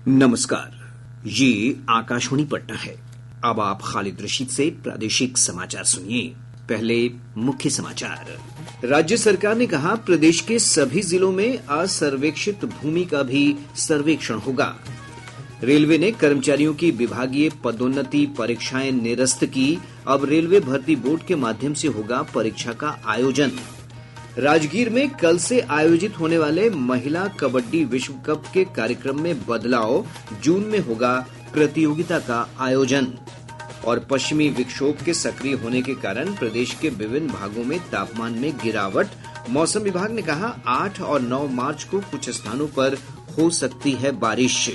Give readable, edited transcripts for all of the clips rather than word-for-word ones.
नमस्कार, ये आकाशवाणी पटना है। अब आप खालिद रशीद से प्रादेशिक समाचार सुनिए। पहले मुख्य समाचार। राज्य सरकार ने कहा, प्रदेश के सभी जिलों में असर्वेक्षित भूमि का भी सर्वेक्षण होगा। रेलवे ने कर्मचारियों की विभागीय पदोन्नति परीक्षाएं निरस्त की। अब रेलवे भर्ती बोर्ड के माध्यम से होगा परीक्षा का आयोजन। राजगीर में कल से आयोजित होने वाले महिला कबड्डी विश्व कप के कार्यक्रम में बदलाव, जून में होगा प्रतियोगिता का आयोजन। और पश्चिमी विक्षोभ के सक्रिय होने के कारण प्रदेश के विभिन्न भागों में तापमान में गिरावट। मौसम विभाग ने कहा, 8 और 9 मार्च को कुछ स्थानों पर हो सकती है बारिश।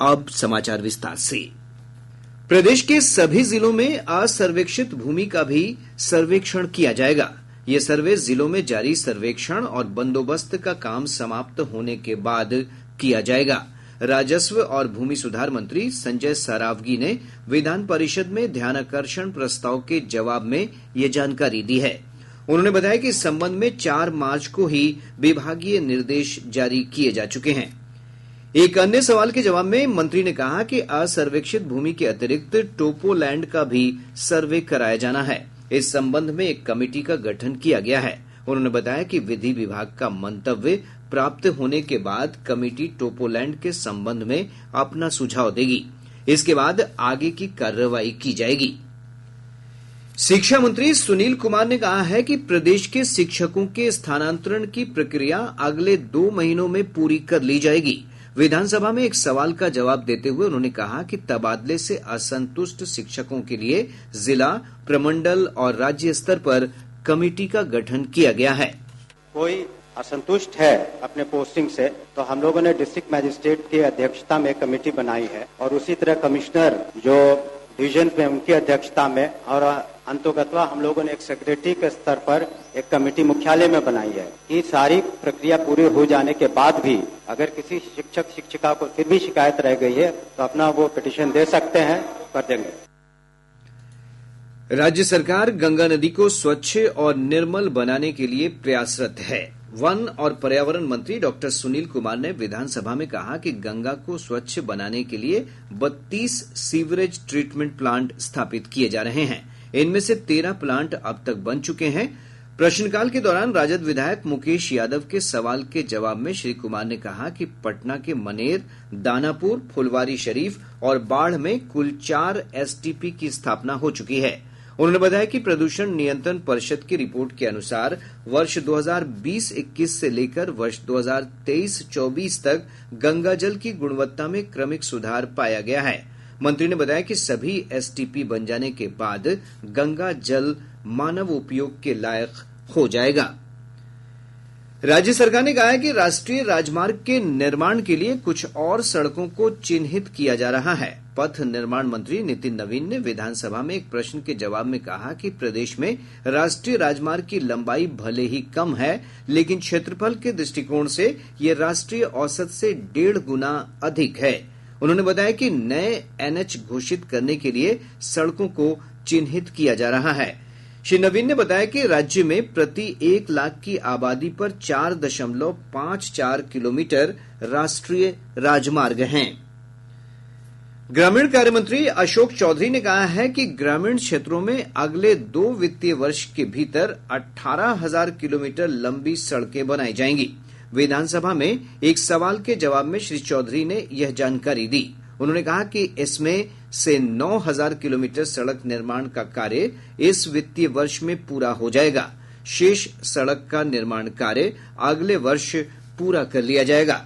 अब समाचार विस्तार से। प्रदेश के सभी जिलों में असर्वेक्षित भूमि का भी सर्वेक्षण किया जाएगा। ये सर्वे जिलों में जारी सर्वेक्षण और बंदोबस्त का काम समाप्त होने के बाद किया जाएगा। राजस्व और भूमि सुधार मंत्री संजय सरावगी ने विधान परिषद में ध्यानाकर्षण प्रस्ताव के जवाब में ये जानकारी दी है। उन्होंने बताया कि इस संबंध में 4 मार्च को ही विभागीय निर्देश जारी किए जा चुके हैं। एक अन्य सवाल के जवाब में मंत्री ने कहा कि असर्वेक्षित भूमि के अतिरिक्त टोपोलैंड का भी सर्वे कराया जाना है। इस संबंध में एक कमेटी का गठन किया गया है। उन्होंने बताया कि विधि विभाग का मंतव्य प्राप्त होने के बाद कमेटी टोपोलैंड के संबंध में अपना सुझाव देगी। इसके बाद आगे की कार्रवाई की जाएगी। शिक्षा मंत्री सुनील कुमार ने कहा है कि प्रदेश के शिक्षकों के स्थानांतरण की प्रक्रिया अगले 2 महीनों में पूरी कर ली जाएगी। विधानसभा में एक सवाल का जवाब देते हुए उन्होंने कहा कि तबादले से असंतुष्ट शिक्षकों के लिए जिला, प्रमंडल और राज्य स्तर पर कमेटी का गठन किया गया है। कोई असंतुष्ट है अपने पोस्टिंग से, तो हम लोगों ने डिस्ट्रिक्ट मजिस्ट्रेट की अध्यक्षता में कमेटी बनाई है और उसी तरह कमिश्नर जो डिवीजन में उनकी अध्यक्षता में, और अंतोगत्वा हम लोगों ने एक सेक्रेटरी के स्तर पर एक कमेटी मुख्यालय में बनाई है। ये सारी प्रक्रिया पूरी हो जाने के बाद भी अगर किसी शिक्षक शिक्षिका को फिर भी शिकायत रह गई है तो अपना वो पिटीशन दे सकते हैं, कर देंगे। राज्य सरकार गंगा नदी को स्वच्छ और निर्मल बनाने के लिए प्रयासरत है। वन और पर्यावरण मंत्री डॉक्टर सुनील कुमार ने विधानसभा में कहा कि गंगा को स्वच्छ बनाने के लिए 32 सीवरेज ट्रीटमेंट प्लांट स्थापित किए जा रहे हैं। इनमें से 13 प्लांट अब तक बन चुके हैं। प्रश्नकाल के दौरान राजद विधायक मुकेश यादव के सवाल के जवाब में श्री कुमार ने कहा कि पटना के मनेर, दानापुर, फुलवारी शरीफ और बाढ़ में कुल 4 एसटीपी की स्थापना हो चुकी है। उन्होंने बताया कि प्रदूषण नियंत्रण परिषद की रिपोर्ट के अनुसार वर्ष 2020-21 से लेकर वर्ष 2023-24 तक गंगा जल की गुणवत्ता में क्रमिक सुधार पाया गया है। मंत्री ने बताया कि सभी एसटीपी बन जाने के बाद गंगा जल मानव उपयोग के लायक हो जाएगा। राज्य सरकार ने कहा है कि राष्ट्रीय राजमार्ग के निर्माण के लिए कुछ और सड़कों को चिन्हित किया जा रहा है। पथ निर्माण मंत्री नितिन नवीन ने विधानसभा में एक प्रश्न के जवाब में कहा कि प्रदेश में राष्ट्रीय राजमार्ग की लंबाई भले ही कम है, लेकिन क्षेत्रफल के दृष्टिकोण से यह राष्ट्रीय औसत से 1.5 गुना अधिक है। उन्होंने बताया कि नए एनएच घोषित करने के लिए सड़कों को चिन्हित किया जा रहा है। श्री नवीन ने बताया कि राज्य में प्रति 1 लाख की आबादी पर 4.54 किलोमीटर राष्ट्रीय राजमार्ग हैं। ग्रामीण कार्य मंत्री अशोक चौधरी ने कहा है कि ग्रामीण क्षेत्रों में अगले 2 वित्तीय वर्ष के भीतर 18,000 किलोमीटर लंबी सड़कें बनाई जाएंगी। विधानसभा में एक सवाल के जवाब में श्री चौधरी ने यह जानकारी दी। उन्होंने कहा कि इसमें से 9,000 किलोमीटर सड़क निर्माण का कार्य इस वित्तीय वर्ष में पूरा हो जाएगा। शेष सड़क का निर्माण कार्य अगले वर्ष पूरा कर लिया जाएगा।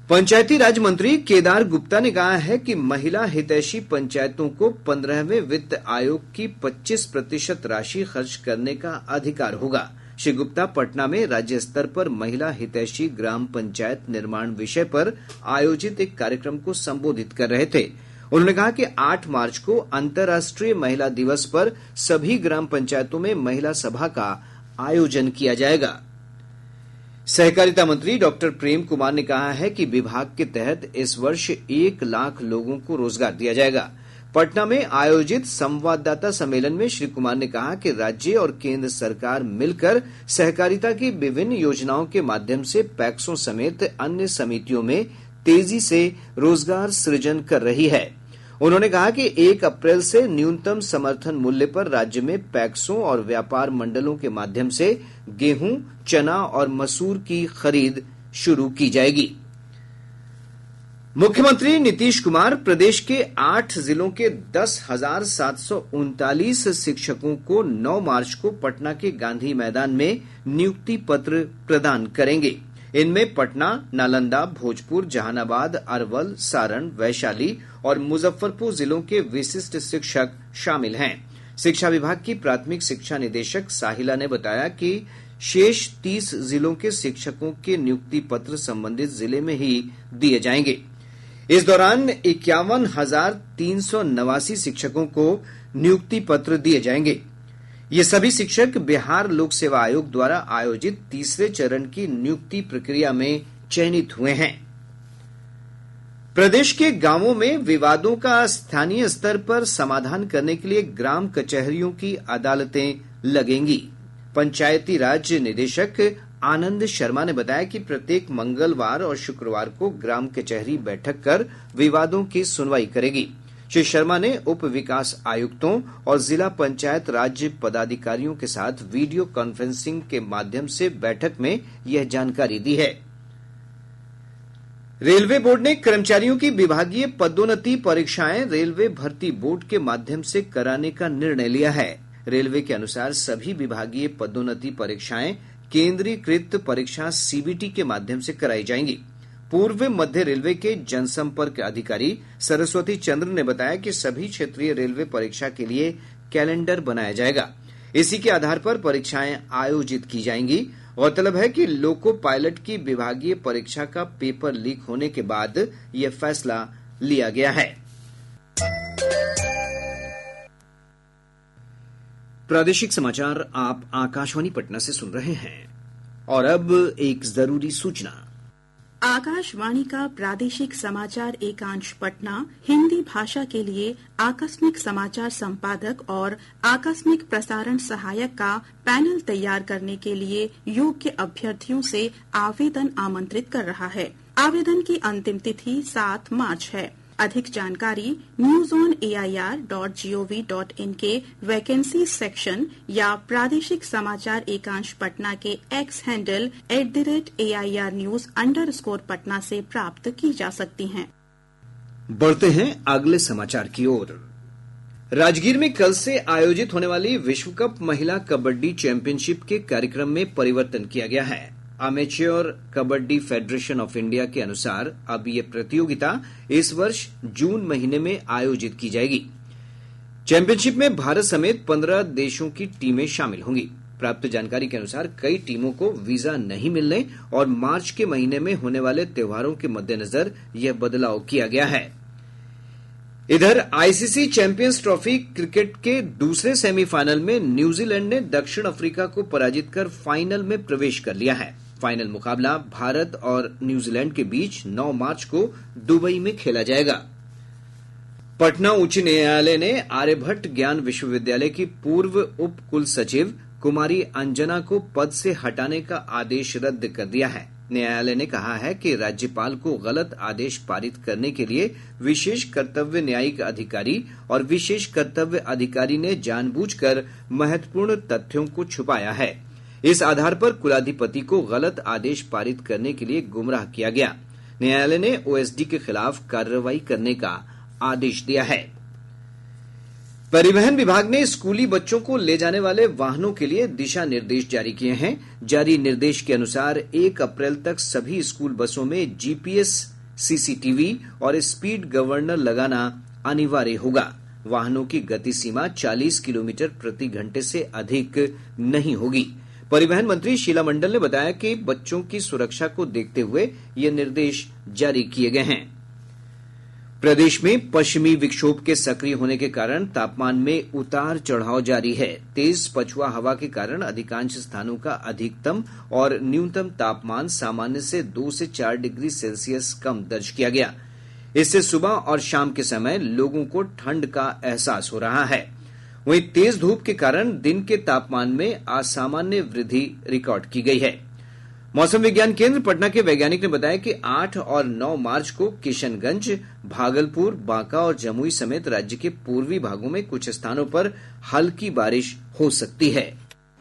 पंचायती राज मंत्री केदार गुप्ता ने कहा है कि महिला हितैषी पंचायतों को 15वें वित्त आयोग की 25% राशि खर्च करने का अधिकार होगा। श्री गुप्ता पटना में राज्य स्तर पर महिला हितैषी ग्राम पंचायत निर्माण विषय पर आयोजित एक कार्यक्रम को संबोधित कर रहे थे। उन्होंने कहा कि 8 मार्च को अंतर्राष्ट्रीय महिला दिवस पर सभी ग्राम पंचायतों में महिला सभा का आयोजन किया जाएगा। सहकारिता मंत्री डॉक्टर प्रेम कुमार ने कहा है कि विभाग के तहत इस वर्ष 1 लाख लोगों को रोजगार दिया जाएगा। पटना में आयोजित संवाददाता सम्मेलन में श्री कुमार ने कहा कि राज्य और केंद्र सरकार मिलकर सहकारिता की विभिन्न योजनाओं के माध्यम से पैक्सों समेत अन्य समितियों में तेजी से रोजगार सृजन कर रही है। उन्होंने कहा कि 1 अप्रैल से न्यूनतम समर्थन मूल्य पर राज्य में पैक्सों और व्यापार मंडलों के माध्यम से गेहूं, चना और मसूर की खरीद शुरू की जाएगी। मुख्यमंत्री नीतीश कुमार प्रदेश के 8 जिलों के 10,739 शिक्षकों को 9 मार्च को पटना के गांधी मैदान में नियुक्ति पत्र प्रदान करेंगे। इनमें पटना, नालंदा, भोजपुर, जहानाबाद, अरवल, सारण, वैशाली और मुजफ्फरपुर जिलों के विशिष्ट शिक्षक शामिल हैं। शिक्षा विभाग की प्राथमिक शिक्षा निदेशक साहिला ने बताया कि शेष 30 जिलों के शिक्षकों के नियुक्ति पत्र संबंधित जिले में ही दिए जाएंगे। इस दौरान 51,389 शिक्षकों को नियुक्ति पत्र दिए जाएंगे। ये सभी शिक्षक बिहार लोक सेवा आयोग द्वारा आयोजित तीसरे चरण की नियुक्ति प्रक्रिया में चयनित हुए हैं। प्रदेश के गांवों में विवादों का स्थानीय स्तर पर समाधान करने के लिए ग्राम कचहरियों की अदालतें लगेंगी। पंचायती राज निदेशक आनंद शर्मा ने बताया कि प्रत्येक मंगलवार और शुक्रवार को ग्राम कचहरी बैठक कर विवादों की सुनवाई करेगी। श्री शर्मा ने उप विकास आयुक्तों और जिला पंचायत राज्य पदाधिकारियों के साथ वीडियो कॉन्फ्रेंसिंग के माध्यम से बैठक में यह जानकारी दी है। रेलवे बोर्ड ने कर्मचारियों की विभागीय पदोन्नति परीक्षाएं रेलवे भर्ती बोर्ड के माध्यम से कराने का निर्णय लिया है। रेलवे के अनुसार सभी विभागीय पदोन्नति परीक्षाएं केंद्रीकृत परीक्षा सीबीटी के माध्यम से कराई जाएंगी। पूर्व मध्य रेलवे के जनसंपर्क अधिकारी सरस्वती चंद्र ने बताया कि सभी क्षेत्रीय रेलवे परीक्षा के लिए कैलेंडर बनाया जाएगा। इसी के आधार पर परीक्षाएं आयोजित की जाएंगी। गौरतलब है कि लोको पायलट की विभागीय परीक्षा का पेपर लीक होने के बाद यह फैसला लिया गया है। प्रादेशिक समाचार आप आकाशवाणी पटना से सुन रहे हैं। और अब एक जरूरी सूचना। आकाशवाणी का प्रादेशिक समाचार एकांश पटना हिंदी भाषा के लिए आकस्मिक समाचार संपादक और आकस्मिक प्रसारण सहायक का पैनल तैयार करने के लिए योग्य अभ्यर्थियों से आवेदन आमंत्रित कर रहा है। आवेदन की अंतिम तिथि 7 मार्च है। अधिक जानकारी newsonair.gov.in के वैकेंसी सेक्शन या प्रादेशिक समाचार एकांश पटना के एक्स हैंडल @AIRnews_पटना से प्राप्त की जा सकती हैं। बढ़ते हैं अगले समाचार की ओर। राजगीर में कल से आयोजित होने वाली विश्व कप महिला कबड्डी चैंपियनशिप के कार्यक्रम में परिवर्तन किया गया है। Amateur kabaddi federation of India के अनुसार अब ये प्रतियोगिता इस वर्ष जून महीने में आयोजित की जाएगी। चैंपियनशिप में भारत समेत 15 देशों की टीमें शामिल होंगी। प्राप्त जानकारी के अनुसार कई टीमों को वीजा नहीं मिलने और मार्च के महीने में होने वाले त्योहारों के मद्देनजर यह बदलाव किया गया है। इधर आईसीसी चैंपियंस ट्रॉफी क्रिकेट के दूसरे सेमीफाइनल में न्यूजीलैंड ने दक्षिण अफ्रीका को पराजित कर फाइनल में प्रवेश कर लिया है। फाइनल मुकाबला भारत और न्यूजीलैंड के बीच 9 मार्च को दुबई में खेला जाएगा। पटना उच्च न्यायालय ने आर्यभट्ट ज्ञान विश्वविद्यालय की पूर्व उप कुल सचिव कुमारी अंजना को पद से हटाने का आदेश रद्द कर दिया है। न्यायालय ने कहा है कि राज्यपाल को गलत आदेश पारित करने के लिए विशेष कर्तव्य न्यायिक अधिकारी और विशेष कर्तव्य अधिकारी ने जानबूझकर महत्वपूर्ण तथ्यों को छुपाया है। इस आधार पर कुलाधिपति को गलत आदेश पारित करने के लिए गुमराह किया गया। न्यायालय ने ओएसडी के खिलाफ कार्रवाई करने का आदेश दिया है। परिवहन विभाग ने स्कूली बच्चों को ले जाने वाले वाहनों के लिए दिशा निर्देश जारी किए हैं। जारी निर्देश के अनुसार 1 अप्रैल तक सभी स्कूल बसों में जीपीएस, सीसीटीवी और स्पीड गवर्नर लगाना अनिवार्य होगा। वाहनों की गति सीमा 40 किलोमीटर प्रति घंटे से अधिक नहीं होगी। परिवहन मंत्री शीला मंडल ने बताया कि बच्चों की सुरक्षा को देखते हुए ये निर्देश जारी किए गए हैं। प्रदेश में पश्चिमी विक्षोभ के सक्रिय होने के कारण तापमान में उतार चढ़ाव जारी है। तेज पछुआ हवा के कारण अधिकांश स्थानों का अधिकतम और न्यूनतम तापमान सामान्य से 2 से 4 डिग्री सेल्सियस कम दर्ज किया गया। इससे सुबह और शाम के समय लोगों को ठंड का एहसास हो रहा है। वहीं तेज धूप के कारण दिन के तापमान में असामान्य वृद्धि रिकॉर्ड की गई है। मौसम विज्ञान केंद्र पटना के वैज्ञानिक ने बताया कि 8 और 9 मार्च को किशनगंज, भागलपुर, बांका और जमुई समेत राज्य के पूर्वी भागों में कुछ स्थानों पर हल्की बारिश हो सकती है।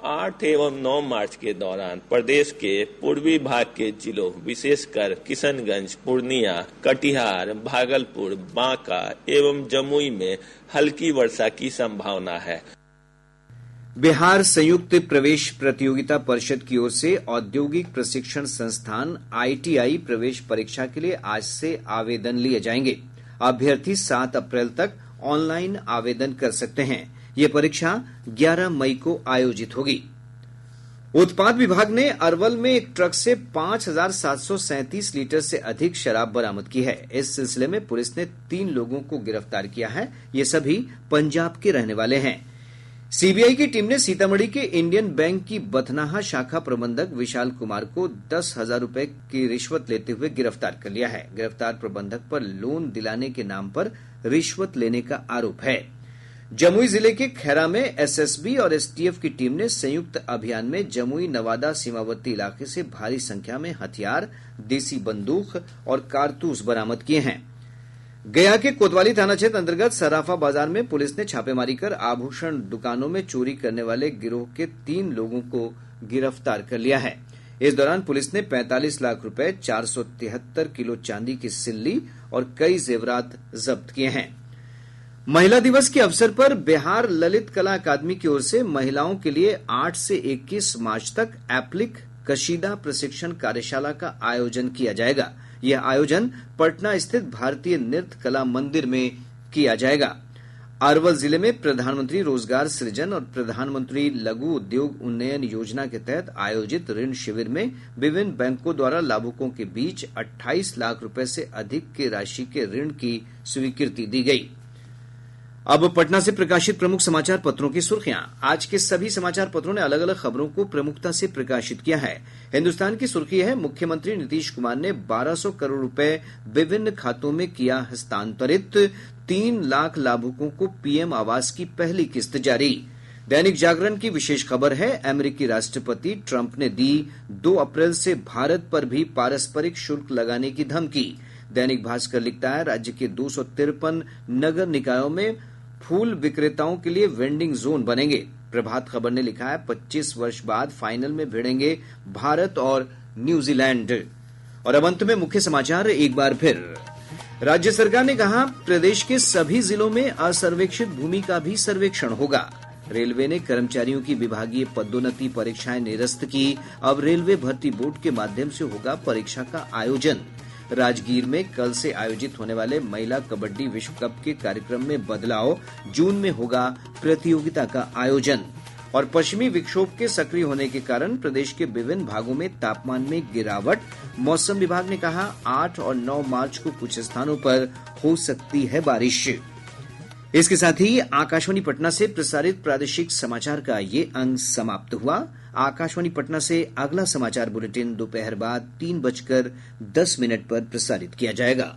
8 एवं 9 मार्च के दौरान प्रदेश के पूर्वी भाग के जिलों विशेषकर किशनगंज, पूर्णिया, कटिहार, भागलपुर, बांका एवं जमुई में हल्की वर्षा की संभावना है। बिहार संयुक्त प्रवेश प्रतियोगिता परिषद की ओर से औद्योगिक प्रशिक्षण संस्थान ITI प्रवेश परीक्षा के लिए आज से आवेदन लिए जाएंगे। अभ्यर्थी 7 अप्रैल तक ऑनलाइन आवेदन कर सकते हैं। ये परीक्षा 11 मई को आयोजित होगी। उत्पाद विभाग ने अरवल में एक ट्रक से 5,737 लीटर से अधिक शराब बरामद की है। इस सिलसिले में पुलिस ने 3 लोगों को गिरफ्तार किया है। ये सभी पंजाब के रहने वाले हैं। सीबीआई की टीम ने सीतामढ़ी के इंडियन बैंक की बथनाहा शाखा प्रबंधक विशाल कुमार को 10,000 रुपए की रिश्वत लेते हुए गिरफ्तार कर लिया है। गिरफ्तार प्रबंधक पर लोन दिलाने के नाम पर रिश्वत लेने का आरोप है। जमुई जिले के खैरा में एसएसबी और एसटीएफ की टीम ने संयुक्त अभियान में जमुई नवादा सीमावर्ती इलाके से भारी संख्या में हथियार, देसी बंदूक और कारतूस बरामद किए हैं। गया के कोतवाली थाना क्षेत्र अंतर्गत सराफा बाजार में पुलिस ने छापेमारी कर आभूषण दुकानों में चोरी करने वाले गिरोह के 3 लोगों को गिरफ्तार कर लिया है। इस दौरान पुलिस ने 45 लाख रुपए, 473 किलो चांदी की सिल्ली और कई जेवरात जब्त किए हैं। महिला दिवस के अवसर पर बिहार ललित कला अकादमी की ओर से महिलाओं के लिए 8 से 21 मार्च तक एप्लिक कशीदा प्रशिक्षण कार्यशाला का आयोजन किया जाएगा। यह आयोजन पटना स्थित भारतीय नृत्य कला मंदिर में किया जाएगा। अरवल जिले में प्रधानमंत्री रोजगार सृजन और प्रधानमंत्री लघु उद्योग उन्नयन योजना के तहत आयोजित ऋण शिविर में विभिन्न बैंकों द्वारा लाभुकों के बीच 28 लाख रुपए से अधिक की राशि के ऋण की स्वीकृति दी गई। अब पटना से प्रकाशित प्रमुख समाचार पत्रों की सुर्खियां। आज के सभी समाचार पत्रों ने अलग अलग खबरों को प्रमुखता से प्रकाशित किया है। हिन्दुस्तान की सुर्खी है, मुख्यमंत्री नीतीश कुमार ने 1200 करोड़ रुपए विभिन्न खातों में किया हस्तांतरित, 3 लाख लाभुकों को पीएम आवास की पहली किस्त जारी। दैनिक जागरण की विशेष खबर है, अमेरिकी राष्ट्रपति ट्रंप ने दी 2 अप्रैल से भारत पर भी पारस्परिक शुल्क लगाने की धमकी। दैनिक भास्कर लिखता है, राज्य के 253 नगर निकायों में फूल विक्रेताओं के लिए वेंडिंग जोन बनेंगे। प्रभात खबर ने लिखा है, 25 वर्ष बाद फाइनल में भिड़ेंगे भारत और न्यूजीलैंड। और अब अंत में मुख्य समाचार एक बार फिर। राज्य सरकार ने कहा, प्रदेश के सभी जिलों में असर्वेक्षित भूमि का भी सर्वेक्षण होगा। रेलवे ने कर्मचारियों की विभागीय पदोन्नति परीक्षाएं निरस्त की। अब रेलवे भर्ती बोर्ड के माध्यम से होगा परीक्षा का आयोजन। राजगीर में कल से आयोजित होने वाले महिला कबड्डी विश्व कप के कार्यक्रम में बदलाव, जून में होगा प्रतियोगिता का आयोजन। और पश्चिमी विक्षोभ के सक्रिय होने के कारण प्रदेश के विभिन्न भागों में तापमान में गिरावट। मौसम विभाग ने कहा, 8 और 9 मार्च को कुछ स्थानों पर हो सकती है बारिश। इसके साथ ही आकाशवाणी पटना से प्रसारित प्रादेशिक समाचार का ये अंक समाप्त हुआ। आकाशवाणी पटना से अगला समाचार बुलेटिन दोपहर बाद 3:10 पर प्रसारित किया जाएगा।